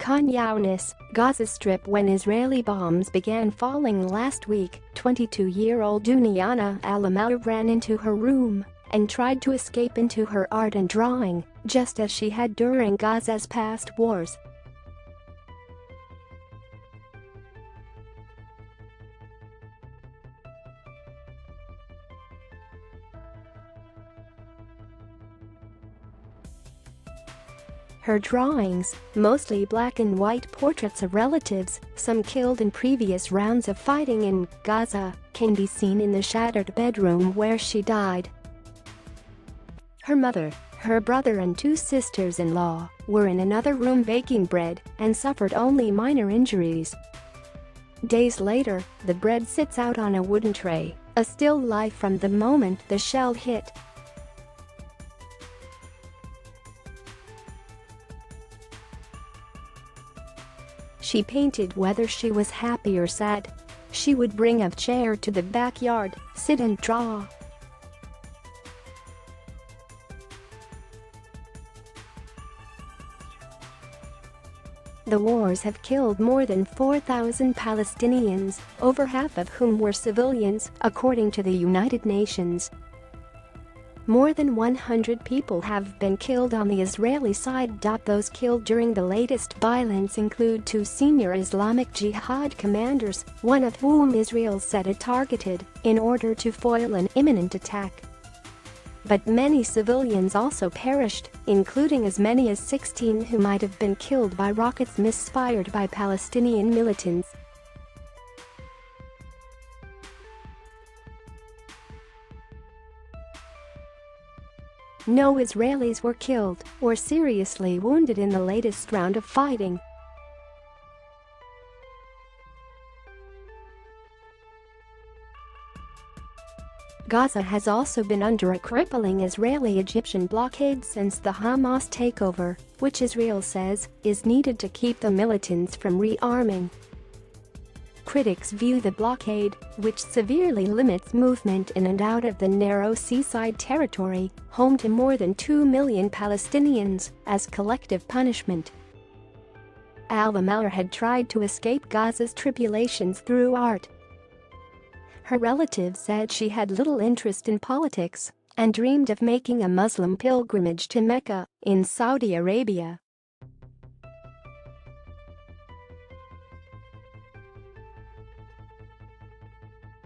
Khan Younis, Gaza Strip when Israeli bombs began falling last week, 22-year-old Duniana al-Amour ran into her room and tried to escape into her art and drawing, just as she had during Gaza's past wars. Her drawings, mostly black and white portraits of relatives, some killed in previous rounds of fighting in Gaza, can be seen in the shattered bedroom where she died. Her mother, her brother and two sisters-in-law were in another room baking bread and suffered only minor injuries. Days later, the bread sits out on a wooden tray, a still life from the moment the shell hit. She painted whether she was happy or sad. She would bring a chair to the backyard, sit and draw. The wars have killed more than 4,000 Palestinians, over half of whom were civilians, according to the United Nations. More than 100 people have been killed on the Israeli side. Those killed during the latest violence include two senior Islamic Jihad commanders, one of whom Israel said it targeted in order to foil an imminent attack. But many civilians also perished, including as many as 16 who might have been killed by rockets misfired by Palestinian militants. No Israelis were killed or seriously wounded in the latest round of fighting. Gaza has also been under a crippling Israeli-Egyptian blockade since the Hamas takeover, which Israel says is needed to keep the militants from rearming. Critics view the blockade, which severely limits movement in and out of the narrow seaside territory, home to more than 2 million Palestinians, as collective punishment. Al-Amour had tried to escape Gaza's tribulations through art. Her relatives said she had little interest in politics and dreamed of making a Muslim pilgrimage to Mecca, in Saudi Arabia.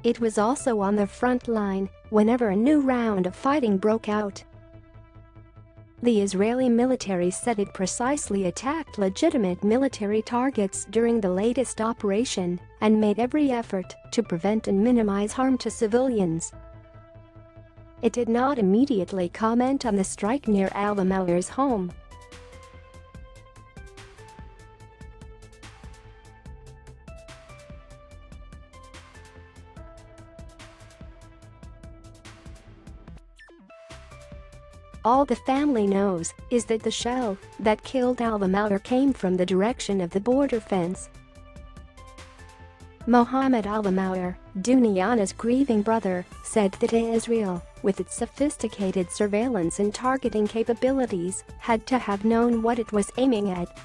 It was also on the front line whenever a new round of fighting broke out. The Israeli military said it precisely attacked legitimate military targets during the latest operation and made every effort to prevent and minimize harm to civilians. It did not immediately comment on the strike near al-Amour's home. All the family knows is that the shell that killed al-Amour came from the direction of the border fence. Mohammed al-Amour, Duniana's grieving brother, said that Israel, with its sophisticated surveillance and targeting capabilities, had to have known what it was aiming at.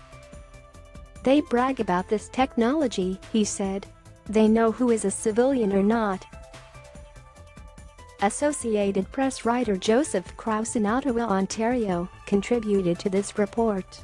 "They brag about this technology," he said. "They know who is a civilian or not." Associated Press writer Joseph Krause in Ottawa, Ontario, contributed to this report.